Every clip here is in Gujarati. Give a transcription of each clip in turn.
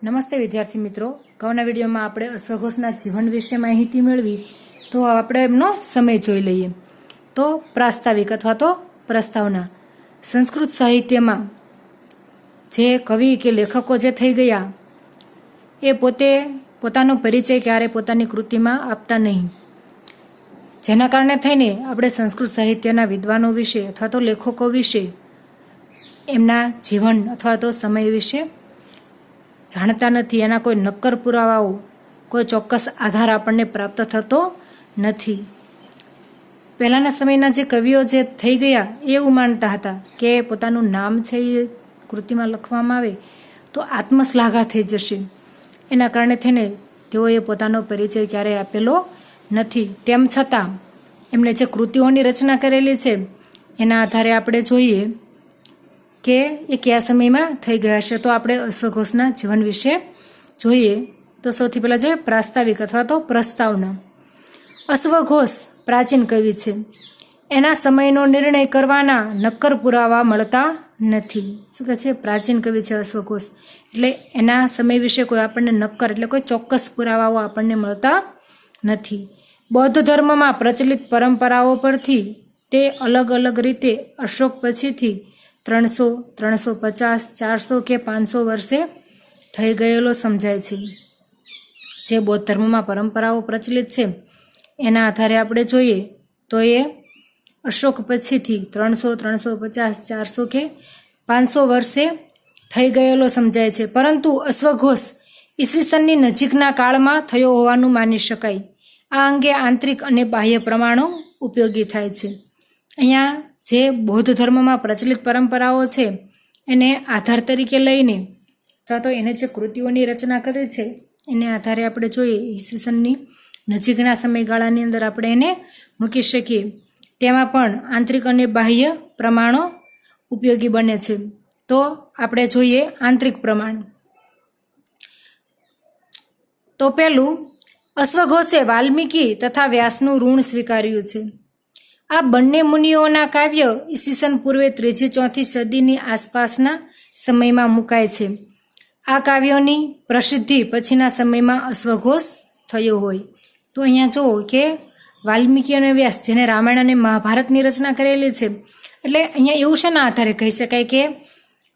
નમસ્તે વિદ્યાર્થી મિત્રો, અગાઉના વિડીયોમાં આપણે અશ્વઘોષના જીવન વિશે માહિતી મેળવી, તો આપણે એમનો સમય જોઈ લઈએ. તો પ્રાસ્તાવિક અથવા તો પ્રસ્તાવના. સંસ્કૃત સાહિત્યમાં જે કવિ કે લેખકો જે થઈ ગયા એ પોતે પોતાનો પરિચય ક્યારે પોતાની કૃતિમાં આપતા નહીં, જેના કારણે થઈને આપણે સંસ્કૃત સાહિત્યના વિદ્વાનો વિશે અથવા તો લેખકો વિશે એમના જીવન અથવા તો સમય વિશે જાણતા નથી. એના કોઈ નક્કર પુરાવાઓ, કોઈ ચોક્કસ આધાર આપણને પ્રાપ્ત થતો નથી. પહેલાંના સમયના જે કવિઓ જે થઈ ગયા એ એવું માનતા હતા કે પોતાનું નામ છે એ કૃતિમાં લખવામાં આવે તો આત્મશ્લાઘા થઈ જશે. એના કારણે થઈને તેઓએ પોતાનો પરિચય ક્યારેય આપેલો નથી. તેમ છતાં એમણે જે કૃતિઓની રચના કરેલી છે એના આધારે આપણે જોઈએ કે એ કયા સમયમાં થઈ ગયા છે. તો આપણે અશ્વઘોષના જીવન વિશે જોઈએ. તો સૌથી પહેલાં જોઈએ પ્રાસ્તાવિક અથવા તો પ્રસ્તાવના. અશ્વઘોષ પ્રાચીન કવિ છે. એના સમયનો નિર્ણય કરવાના નક્કર પુરાવા મળતા નથી. શું કહે છે? પ્રાચીન કવિ છે અશ્વઘોષ, એટલે એના સમય વિશે કોઈ આપણને નક્કર એટલે કોઈ ચોક્કસ પુરાવાઓ આપણને મળતા નથી. બૌદ્ધ ધર્મમાં પ્રચલિત પરંપરાઓ પરથી તે અલગ અલગ રીતે અશોક પછીથી 300, 350, 400 કે 500 વર્ષે થઈ ગયેલો સમજાય છે. જે બૌદ્ધ ધર્મમાં પરંપરાઓ પ્રચલિત છે એના આધારે આપણે જોઈએ તો એ અશોક પછીથી 300, 350, 400 કે 500 વર્ષે થઈ ગયેલો સમજાય છે. પરંતુ અશ્વઘોષ ઈસવીસનની નજીકના કાળમાં થયો હોવાનું માની શકાય. આ અંગે આંતરિક અને બાહ્ય પ્રમાણો ઉપયોગી થાય છે. અહીંયા જે બૌદ્ધ ધર્મમાં પ્રચલિત પરંપરાઓ છે એને આધાર તરીકે લઈને અથવા તો એને જે કૃતિઓની રચના કરી છે એને આધારે આપણે જોઈએ ઈસવીસનની નજીકના સમયગાળાની અંદર આપણે એને મૂકી શકીએ. તેમાં પણ આંતરિક અને બાહ્ય પ્રમાણો ઉપયોગી બને છે. તો આપણે જોઈએ આંતરિક પ્રમાણ. તો પહેલું, અશ્વઘોષે વાલ્મીકી તથા વ્યાસનું ઋણ સ્વીકાર્યું છે. આ બંને મુનિઓના કાવ્ય ઈસવીસન પૂર્વે 3જી-4થી સદીની આસપાસના સમયમાં મુકાય છે. આ કાવ્યોની પ્રસિદ્ધિ પછીના સમયમાં અશ્વઘોષ થયો હોય. તો અહીંયા જુઓ કે વાલ્મીકી અને વ્યાસ જેને રામાયણ અને મહાભારતની રચના કરેલી છે, એટલે અહીંયા એવું શેના આધારે કહી શકાય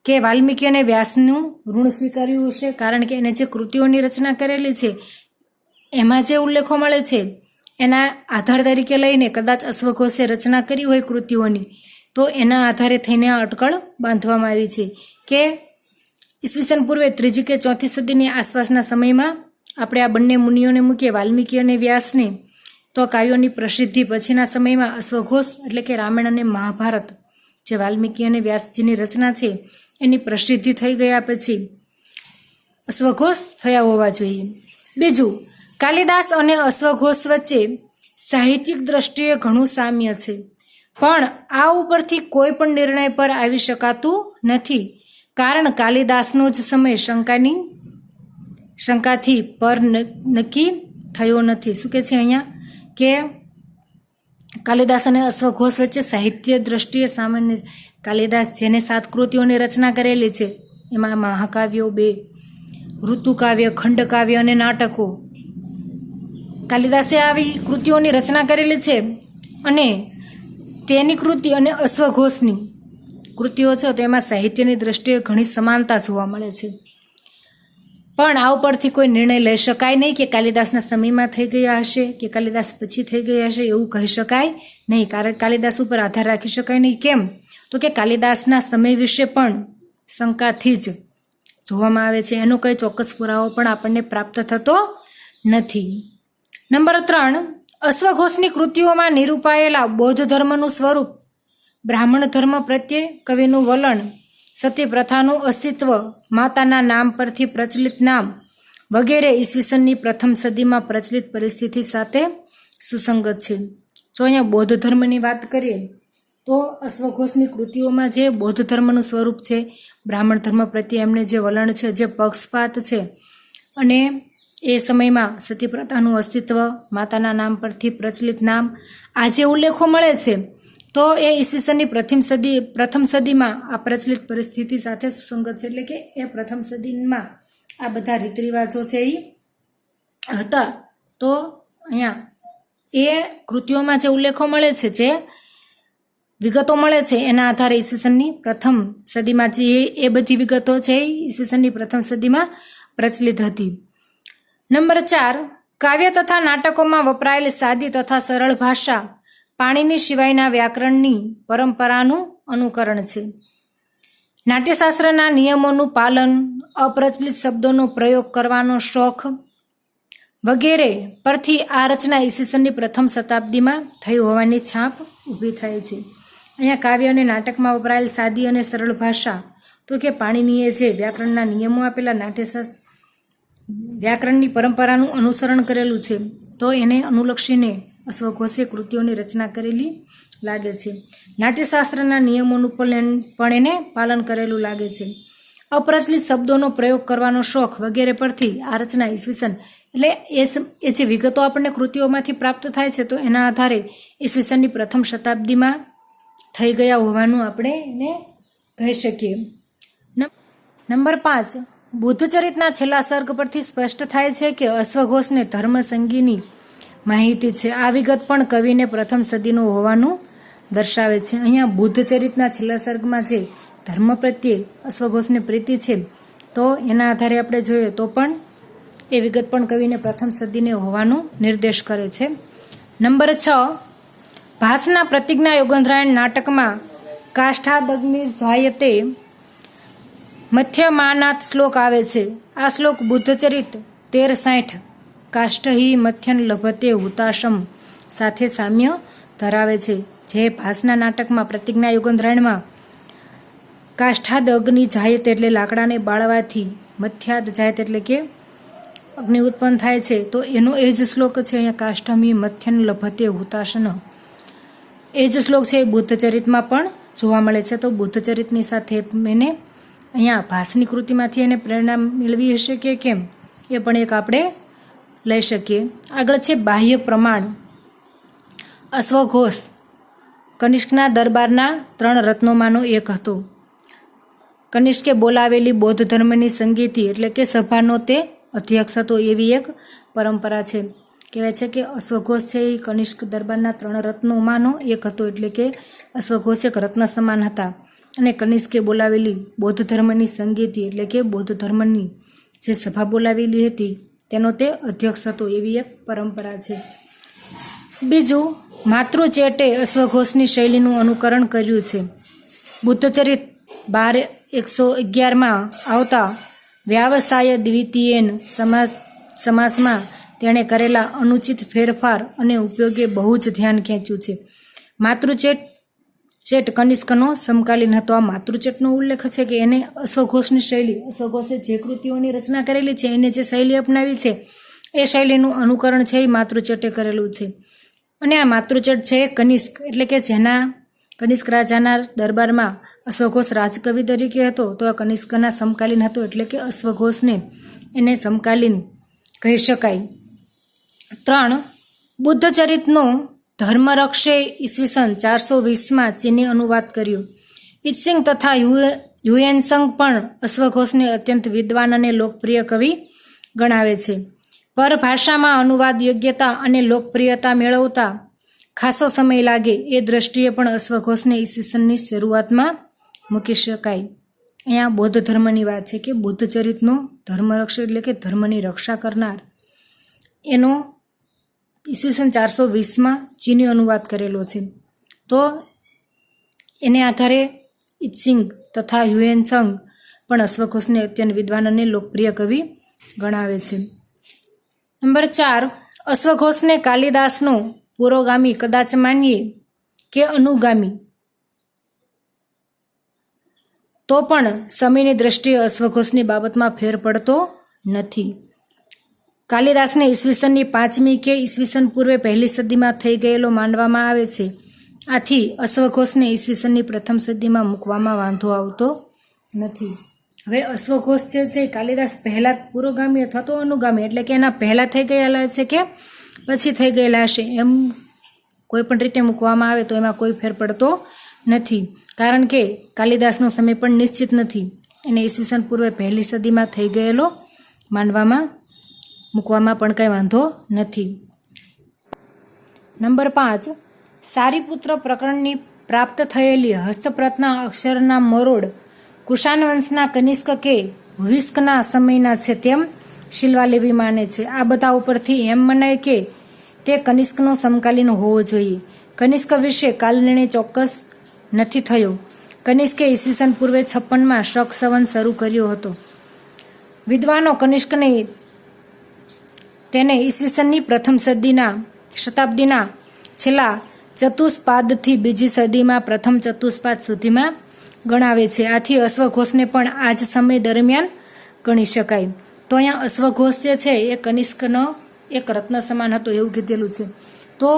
કે વાલ્મીકી અને વ્યાસનું ઋણ સ્વીકાર્યું છે? કારણ કે એને જે કૃતિઓની રચના કરેલી છે એમાં જે ઉલ્લેખો મળે છે એના આધાર તરીકે લઈને કદાચ અશ્વઘોષે રચના કરી હોય કૃતિઓની, તો એના આધારે થઈને આ અટકળ બાંધવામાં આવી છે કે ઈસવીસન પૂર્વે 3જી કે 4થી સદીની આસપાસના સમયમાં આપણે આ બંને મુનિઓને મૂકીએ, વાલ્મીકી અને વ્યાસને, તો કાવ્યોની પ્રસિદ્ધિ પછીના સમયમાં અશ્વઘોષ એટલે કે રામાયણ અને મહાભારત જે વાલ્મીકી અને વ્યાસજીની રચના છે એની પ્રસિદ્ધિ થઈ ગયા પછી અશ્વઘોષ થયા હોવા જોઈએ. બીજું, કાલિદાસ અને અશ્વઘોષ વચ્ચે સાહિત્યિક દ્રષ્ટિએ ઘણું સામ્ય છે, પણ આ ઉપરથી કોઈ પણ નિર્ણય પર આવી શકાતું નથી. કારણ કાલિદાસનો જ સમય શંકાથી પર નક્કી થયો નથી. શું કે છે અહીંયા કે કાલિદાસ અને અશ્વઘોષ વચ્ચે સાહિત્ય દ્રષ્ટિએ સામાન્ય. કાલિદાસ જેને 7 કૃતિઓની રચના કરેલી છે એમાં મહાકાવ્યો 2, ઋતુકાવ્ય, ખંડકાવ્ય અને નાટકો. કાલિદાસે આવી કૃતિઓની રચના કરેલી છે અને તેની કૃતિ અને અશ્વઘોષની કૃતિઓ છે તો એમાં સાહિત્યની દ્રષ્ટિએ ઘણી સમાનતા જોવા મળે છે. પણ આ ઉપરથી કોઈ નિર્ણય લઈ શકાય નહીં કે કાલિદાસના સમયમાં થઈ ગયા હશે કે કાલિદાસ પછી થઈ ગયા હશે, એવું કહી શકાય નહીં. કારણ કાલિદાસ ઉપર આધાર રાખી શકાય નહીં. કેમ? તો કે કાલિદાસના સમય વિશે પણ શંકાથી જ જોવામાં આવે છે. એનો કંઈ ચોક્કસ પુરાવો પણ આપણને પ્રાપ્ત થતો નથી. નંબર 3, અશ્વઘોષની કૃતિઓમાં નિરૂપાયેલા બૌદ્ધ ધર્મનું સ્વરૂપ, બ્રાહ્મણ ધર્મ પ્રત્યે કવિનું વલણ, સતી પ્રથાનું અસ્તિત્વ, માતાના નામ પરથી પ્રચલિત નામ વગેરે ઈસવીસનની પ્રથમ સદીમાં પ્રચલિત પરિસ્થિતિ સાથે સુસંગત છે. જો અહીંયા બૌદ્ધ ધર્મની વાત કરીએ તો અશ્વઘોષની કૃતિઓમાં જે બૌદ્ધ ધર્મનું સ્વરૂપ છે, બ્રાહ્મણ ધર્મ પ્રત્યે એમને જે વલણ છે, જે પક્ષપાત છે, અને એ સમયમાં સતી પ્રથાનું અસ્તિત્વ, માતાના નામ પરથી પ્રચલિત નામ, આ જે ઉલ્લેખો મળે છે તો એ ઈસવીસનની પ્રથમ સદીમાં આ પ્રચલિત પરિસ્થિતિ સાથે સુસંગત છે, એટલે કે એ પ્રથમ સદીમાં આ બધા રીત રિવાજો છે એ હતા. તો અહીંયા એ કૃતિઓમાં જે ઉલ્લેખો મળે છે, જે વિગતો મળે છે, એના આધારે ઈસવીસનની પ્રથમ સદીમાં જે એ બધી વિગતો છે એ ઈસવીસનની પ્રથમ સદીમાં પ્રચલિત હતી. નંબર 4, કાવ્ય તથા નાટકોમાં વપરાયેલ સાદી તથા સરળ ભાષા પાણીની સિવાયના વ્યાકરણની પરંપરાનું અનુકરણ છે. નાટ્યશાસ્ત્રના નિયમોનું પાલન, અપ્રચલિત શબ્દોનો પ્રયોગ કરવાનો શોખ વગેરે પરથી આ રચના ઈસવીસનની પ્રથમ શતાબ્દીમાં થઈ હોવાની છાપ ઊભી થાય છે. અહીંયા કાવ્ય અને નાટકમાં વપરાયેલ સાદી અને સરળ ભાષા, તો કે પાણીનીએ જે વ્યાકરણના નિયમો આપેલા, નાટ્યશાસ્ત્ર વ્યાકરણની પરંપરાનું અનુસરણ કરેલું છે, તો એને અનુલક્ષીને અશ્વઘોષે કૃતિઓની રચના કરેલી લાગે છે. નાટ્યશાસ્ત્રના નિયમોનું પણ એને પાલન કરેલું લાગે છે. અપ્રચલિત શબ્દોનો પ્રયોગ કરવાનો શોખ વગેરે પરથી આ રચના ઈસવીસન, એટલે એ જે વિગતો આપણને કૃતિઓમાંથી પ્રાપ્ત થાય છે, તો એના આધારે ઈસવીસનની પ્રથમ શતાબ્દીમાં થઈ ગયા હોવાનું આપણે એને કહી શકીએ. નંબર 5, બુદ્ધચરિતના છેલ્લા સર્ગ પરથી સ્પષ્ટ થાય છે કે અશ્વઘોષને ધર્મસંગીની માહિતી છે. આ વિગત પણ કવિને પ્રથમ સદીનું હોવાનું દર્શાવે છે. અહીંયા બુદ્ધચરિતના છેલ્લા સર્ગમાં જે ધર્મ પ્રત્યે અશ્વઘોષને પ્રીતિ છે, તો એના આધારે આપણે જોઈએ તો પણ એ વિગત પણ કવિને પ્રથમ સદીને હોવાનો નિર્દેશ કરે છે. નંબર 6, ભાસના પ્રતિજ્ઞા યોગંધરાયણ નાટકમાં કાષ્ઠાદગ્નિર જાયતે મથ્યમાનાથ શ્લોક આવે છે. આ શ્લોક બુદ્ધચરિત 1360 કાષ્ઠહી મથ્યન લભતે હુતાશમ સાથે સામ્ય ધરાવે છે. જે ભાસના નાટકમાં પ્રતિજ્ઞા યોગંધરાયણમાં કાષ્ઠાદ અગ્નિ જાયત એટલે લાકડાને બાળવાથી, મથ્યાદ જાયત એટલે કે અગ્નિ ઉત્પન્ન થાય છે, તો એનો એ જ શ્લોક છે અહીંયા કાષ્ઠમી મથ્યન લભતે હુતાશન. એ જ શ્લોક છે એ બુદ્ધચરિતમાં પણ જોવા મળે છે. તો બુદ્ધચરિતની સાથે એને અહીંયા ભાસની કૃતિમાંથી એને પ્રેરણા મેળવી હશે કે કેમ, એ પણ એક આપણે લઈ શકીએ. આગળ છે બાહ્ય પ્રમાણ. અશ્વઘોષ કનિષ્કના દરબારના 3 રત્નોમાંનો એક હતો. કનિષ્કે બોલાવેલી બૌદ્ધ ધર્મની સંગીતી એટલે કે સભાનો તે અધ્યક્ષ હતો, એવી એક પરંપરા છે. કહેવાય છે કે અશ્વઘોષ છે એ કનિષ્ક દરબારના 3 રત્નોમાંનો એક હતો, એટલે કે અશ્વઘોષ એક રત્ન સમાન હતા. અને કનિષ્કે બોલાવેલી બૌદ્ધ ધર્મની સંગીતી એટલે કે બૌદ્ધ ધર્મની જે સભા બોલાવેલી હતી તેનો તે અધ્યક્ષ હતો, એવી એક પરંપરા છે. બીજું, માતૃચેટે અશ્વઘોષની શૈલીનું અનુકરણ કર્યું છે. બુદ્ધચરિત 12:111માં આવતા વ્યાવસાય દ્વિતીયેન સમાસમાં તેણે કરેલા અનુચિત ફેરફાર અને ઉપયોગે બહુ જ ધ્યાન ખેંચ્યું છે. માતૃચેટ કનિષ્કનો સમકાલીન હતો. આ માતૃચેટનો ઉલ્લેખ છે કે એને અશ્વઘોષની શૈલી, અશ્વઘોષે જે કૃતિઓની રચના કરેલી છે, એને જે શૈલી અપનાવી છે, એ શૈલીનું અનુકરણ છે એ માતૃચેટે કરેલું છે. અને આ માતૃચેટ છે કનિષ્ક, એટલે કે જેના કનિષ્ક રાજાના દરબારમાં અશ્વઘોષ રાજકવિ તરીકે હતો, તો આ કનિષ્કના સમકાલીન હતો, એટલે કે અશ્વઘોષને એને સમકાલીન કહી શકાય. 3, બુદ્ધચરિતનો ધર્મરક્ષે ઈસવીસન 420માં ચીની અનુવાદ કર્યો. ઇત્સિંગ તથા હ્યુએનસંગ પણ અશ્વઘોષને અત્યંત વિદ્વાન અને લોકપ્રિય કવિ ગણાવે છે. પરભાષામાં અનુવાદ યોગ્યતા અને લોકપ્રિયતા મેળવતા ખાસો સમય લાગે એ દ્રષ્ટિએ પણ અશ્વઘોષને ઈસવીસનની શરૂઆતમાં મૂકી શકાય. અહીંયા બૌદ્ધ ધર્મની વાત છે કે બુદ્ધચરિતનો ધર્મરક્ષક એટલે કે ધર્મની રક્ષા કરનાર એનો ઈસવીસન 420માં ચીની અનુવાદ કરેલો છે. તો એને આધારે ઇત્સિંગ તથા હ્યુએનસંગ પણ અશ્વઘોષને અત્યંત વિદ્વાન અને લોકપ્રિય કવિ ગણાવે છે. નંબર 4, અશ્વઘોષને કાલિદાસનો પુરોગામી કદાચ માનીએ કે અનુગામી, તો પણ સમયની દ્રષ્ટિએ અશ્વઘોષની બાબતમાં ફેર પડતો નથી. કાલિદાસને ઈસવીસનની 5મી કે ઈસવીસન પૂર્વે 1લી સદીમાં થઈ ગયેલો માનવામાં આવે છે. આથી અશ્વઘોષને ઈસવીસનની પ્રથમ સદીમાં મૂકવામાં વાંધો આવતો નથી. હવે અશ્વઘોષ જે છે કાલિદાસ પહેલા પુરોગામી અથવા તો અનુગામી એટલે કે એના પહેલા થઈ ગયેલા છે કે પછી થઈ ગયેલા હશે એમ કોઈ પણ રીતે મૂકવામાં આવે તો એમાં કોઈ ફેર પડતો નથી, કારણ કે કાલિદાસનો સમય પણ નિશ્ચિત નથી. એને ઈસવીસન પૂર્વે 1લી સદીમાં થઈ ગયેલો માનવામાં મૂકવામાં પણ કંઈ વાંધો નથી. નંબર 5, સારીપુત્ર પ્રકરણની પ્રાપ્ત થયેલી હસ્તપ્રતના અક્ષરના મરોડ કુષાણ વંશના કનિષ્ક કે હુવિસ્કના સમયના છે તેમ શિલ્વાલેવી માને છે. આ બધા ઉપરથી એમ મનાય કે તે કનિષ્કનો સમકાલીન હોવો જોઈએ. કનિષ્ક વિશે કાલનિર્ણય ચોક્કસ નથી થયો. કનિષ્કે ઈસવીસન પૂર્વે 56માં શક સંવત શરૂ કર્યો હતો. વિદ્વાનો કનિષ્કને તેને ઈસવીસનની પ્રથમ શતાબ્દીના છેલ્લા ચતુષ્પાદથી બીજી સદીમાં પ્રથમ ચતુષ્પાદ સુધીમાં ગણાવે છે. આથી અશ્વઘોષને પણ આ જ સમય દરમિયાન ગણી શકાય. તો અહીંયા અશ્વઘોષ જે છે એ કનિષ્કનો એક રત્ન સમાન હતો એવું કીધેલું છે. તો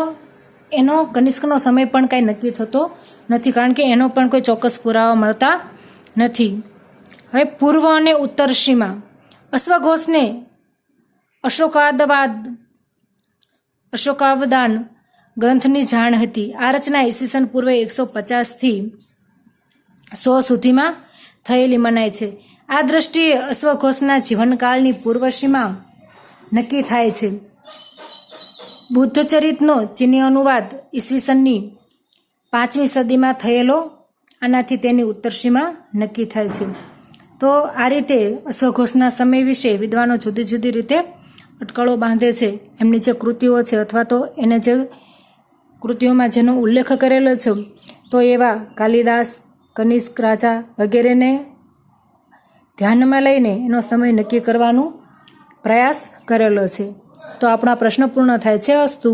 એનો કનિષ્કનો સમય પણ કાંઈ નક્કી થતો નથી, કારણ કે એનો પણ કોઈ ચોક્કસ પુરાવા મળતા નથી. હવે પૂર્વ અને ઉત્તર સીમા. અશ્વઘોષને અશોકાવદાન ગ્રંથની જાણ હતી. આ રચના ઈસવીસન પૂર્વે 150થી 100 સુધીમાં થયેલી મનાય છે. આ દ્રષ્ટિએ અશ્વઘોષના જીવનકાળની પૂર્વ સીમા નક્કી થાય છે. બુદ્ધચરિતનો ચીની અનુવાદ ઈસવીસનની 5મી સદીમાં થયેલો, આનાથી તેની ઉત્તર સીમા નક્કી થાય છે. તો આ રીતે અશ્વઘોષના સમય વિશે વિદ્વાનો જુદી જુદી રીતે અટકળો બાંધે છે. એમની જે કૃતિઓ છે અથવા તો એને જે કૃતિઓમાં જેનો ઉલ્લેખ કરેલો છે તો એવા કાલિદાસ, કનિષ્ક રાજા વગેરેને ધ્યાનમાં લઈને એનો સમય નક્કી કરવાનો પ્રયાસ કરેલો છે. તો આપણો પ્રશ્ન પૂર્ણ થાય છે. અસ્તુ.